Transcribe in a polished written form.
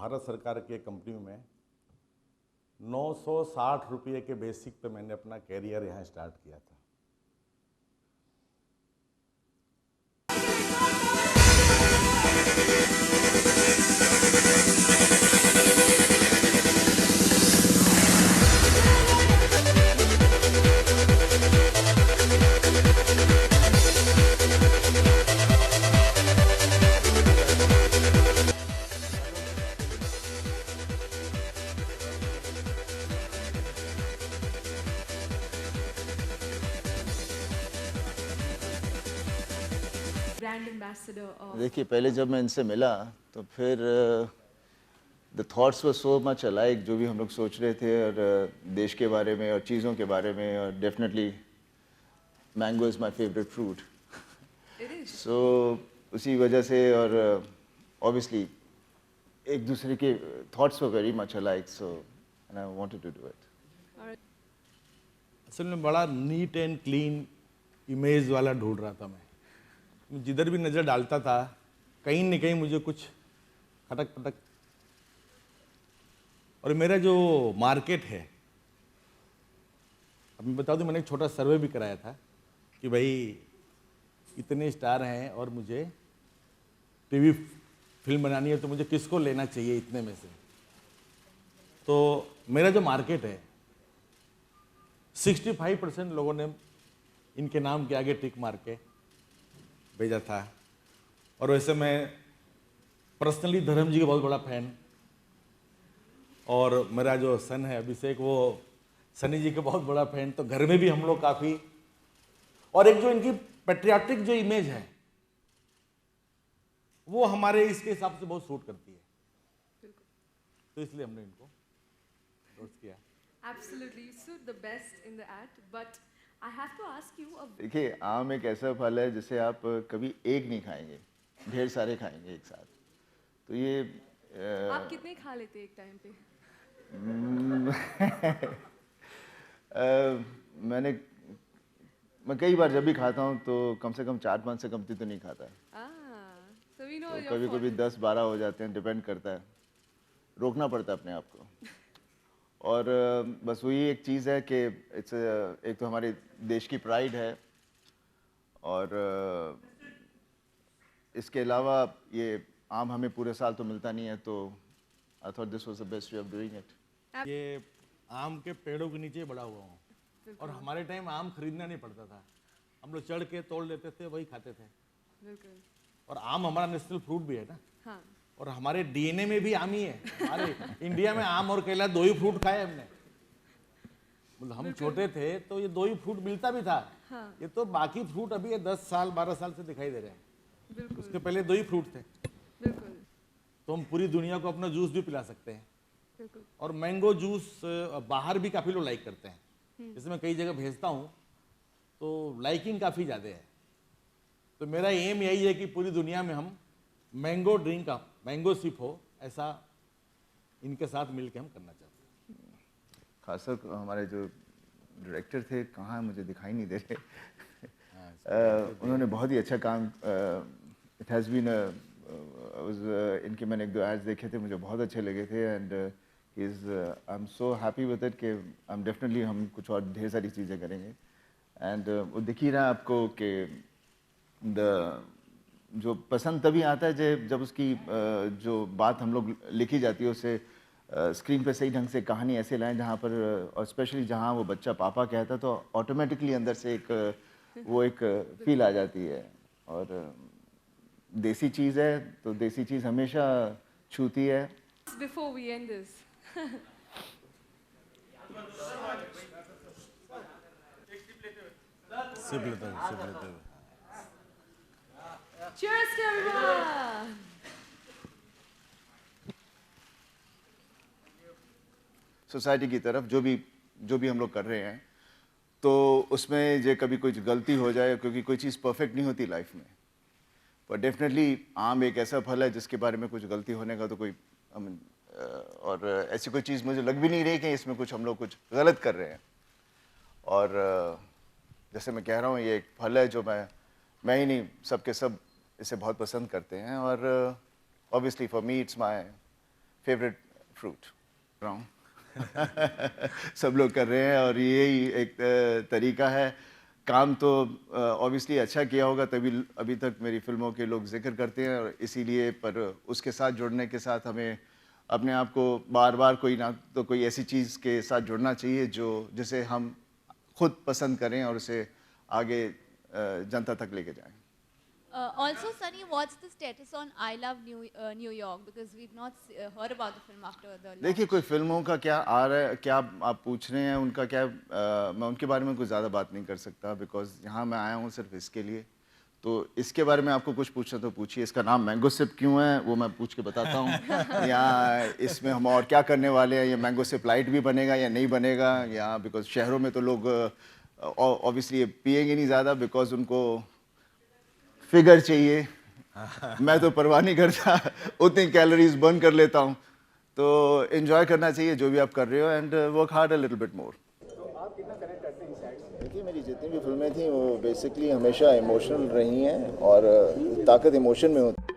भारत सरकार के कंपनी में 960 रुपये के बेसिक पे मैंने अपना कैरियर यहाँ स्टार्ट किया था। ब्रांड एम्बेसडर ऑफ देखिए, पहले जब मैं इनसे मिला तो फिर the thoughts were so much alike, जो भी हम लोग सोच रहे थे और देश के बारे में और चीज़ों के बारे में। और definitely mango is my favourite fruit, so उसी वजह से। और ऑब्वियसली एक दूसरे के thoughts were very much alike, so and I wanted to do it. असल में बड़ा नीट एंड क्लीन इमेज वाला ढूंढ रहा था मैं। जिधर भी नज़र डालता था कहीं न कहीं मुझे कुछ खटक पटक। और मेरा जो मार्केट है, अब मैं बता दूं, मैंने एक छोटा सर्वे भी कराया था कि भाई इतने स्टार हैं और मुझे टीवी फिल्म बनानी है तो मुझे किसको लेना चाहिए इतने में से। तो मेरा जो मार्केट है 65% लोगों ने इनके नाम के आगे टिक मार के भेजा था। और वैसे मैं पर्सनली धर्म जी का बहुत बड़ा फैन, और मेरा जो सन है अभिषेक वो सनी जी का बहुत बड़ा फैन। तो घर में भी हम लोग काफ़ी, और एक जो इनकी पैट्रियाटिक जो इमेज है वो हमारे इसके हिसाब से बहुत सूट करती है, तो इसलिए हमने इनको endorse किया। Absolutely, you suit the best in the ad, but I have to ask you a देखिए, आम एक ऐसा फल है जिसे आप कभी एक नहीं खाएंगे, ढेर सारे खाएंगे एक साथ। तो ये आप कितने खा लेते एक टाइम पे? मैं कई बार जब भी खाता हूँ तो कम से कम 4-5 से कमती तो नहीं खाता। So we know तो your कभी fault. कभी 10-12 हो जाते हैं, डिपेंड करता है, रोकना पड़ता है अपने आप को। और बस वही एक चीज़ है कि एक तो हमारे देश की प्राइड है, और इसके अलावा ये आम हमें पूरे साल तो मिलता नहीं है, तो I thought this was the best way of doing it. ये आम के पेड़ों के नीचे बड़ा हुआ हूँ, और हमारे टाइम आम खरीदना नहीं पड़ता था, हम लोग चढ़ के तोड़ लेते थे, वही खाते थे। बिल्कुल। और आम हमारा नेशनल फ्रूट भी है ना, हाँ। और हमारे डीएनए में भी आम ही है। हमारे इंडिया में आम और केला दो ही फ्रूट खाए हमने। मतलब हम छोटे थे तो ये दो ही फ्रूट मिलता भी था। हाँ। ये तो बाकी फ्रूट अभी 10 साल 12 साल से दिखाई दे रहे हैं। बिल्कुल। उसके पहले दो ही फ्रूट थे। बिल्कुल। तो हम पूरी दुनिया को अपना जूस भी पिला सकते हैं। बिल्कुल। और मैंगो जूस बाहर भी काफ़ी लोग लाइक करते हैं, जैसे मैं कई जगह भेजता हूँ तो लाइकिंग काफ़ी ज़्यादा है। तो मेरा एम यही है कि पूरी दुनिया में हम मैंगो ड्रिंक का मैंगो सिप हो, ऐसा इनके साथ मिलकर हम करना चाहते हैं। खासकर हमारे जो डायरेक्टर थे, कहाँ मुझे दिखाई नहीं दे रहे, उन्होंने बहुत ही अच्छा काम, इट हैज़ बीन इनके मैंने 1-2 एड्स देखे थे, मुझे बहुत अच्छे लगे थे। And I am so happy with it कि डेफिनेटली हम कुछ और ढेर सारी चीज़ें करेंगे। एंड वो दिख ही रहा है आपको कि जो पसंद तभी आता है जब उसकी जो बात हम लोग लिखी जाती है उसे स्क्रीन पे सही ढंग से कहानी ऐसे लाएं जहाँ पर, और स्पेशली जहाँ वो बच्चा पापा कहता तो ऑटोमेटिकली अंदर से एक फील आ जाती है। और देसी चीज़ है तो देसी चीज़ हमेशा छूती है। Before we end this. Sip लेते हुए। Cheers to everyone. सोसाइटी की तरफ जो भी हम लोग कर रहे हैं, तो उसमें जो कभी कुछ गलती हो जाए, क्योंकि कोई चीज़ परफेक्ट नहीं होती लाइफ में, पर डेफिनेटली आम एक ऐसा फल है जिसके बारे में कुछ गलती होने का तो कोई और ऐसी कोई चीज़ मुझे लग भी नहीं रही कि इसमें कुछ हम लोग कुछ गलत कर रहे हैं। और जैसे मैं कह रहा हूँ, ये एक फल है जो मैं ही नहीं, सबके सब इसे बहुत पसंद करते हैं। और obviously for me it's my favourite fruit रहा सब लोग कर रहे हैं और यही एक तरीका है। काम तो ऑब्वियसली अच्छा किया होगा तभी अभी तक मेरी फिल्मों के लोग जिक्र करते हैं, और इसीलिए पर उसके साथ जुड़ने के साथ हमें अपने आप को बार बार कोई ना तो कोई ऐसी चीज़ के साथ जुड़ना चाहिए जिसे हम खुद पसंद करें और उसे आगे जनता तक लेके जाएं। Also, Sunny, what's the status on I Love New York? Because we've not heard about the film after the launch. देखिए, कोई फिल्मों का क्या आ रहा है, क्या आप पूछ रहे हैं, उनका क्या मैं उनके बारे में कुछ ज़्यादा बात नहीं कर सकता, बिकॉज यहाँ मैं आया हूँ सिर्फ इसके लिए। तो इसके बारे में आपको कुछ पूछना तो पूछिए। इसका नाम मैंगो सिप क्यों है वो मैं पूछ के बताता हूँ, या इसमें हम और क्या करने वाले हैं, या मैंगो सिप लाइट भी बनेगा या नहीं बनेगा, या बिकॉज शहरों में तो लोग ऑब्वियसली पिएंगे नहीं ज़्यादा बिकॉज उनको फिगर चाहिए। मैं तो परवाह नहीं करता, उतनी कैलोरीज बर्न कर लेता हूँ। तो एंजॉय करना चाहिए जो भी आप कर रहे हो and work hard a little bit more. आप कितना कनेक्ट करते हैं सेट से? देखिए, मेरी जितनी भी फिल्में थी वो बेसिकली हमेशा इमोशनल रही हैं और ताकत इमोशन में होती है।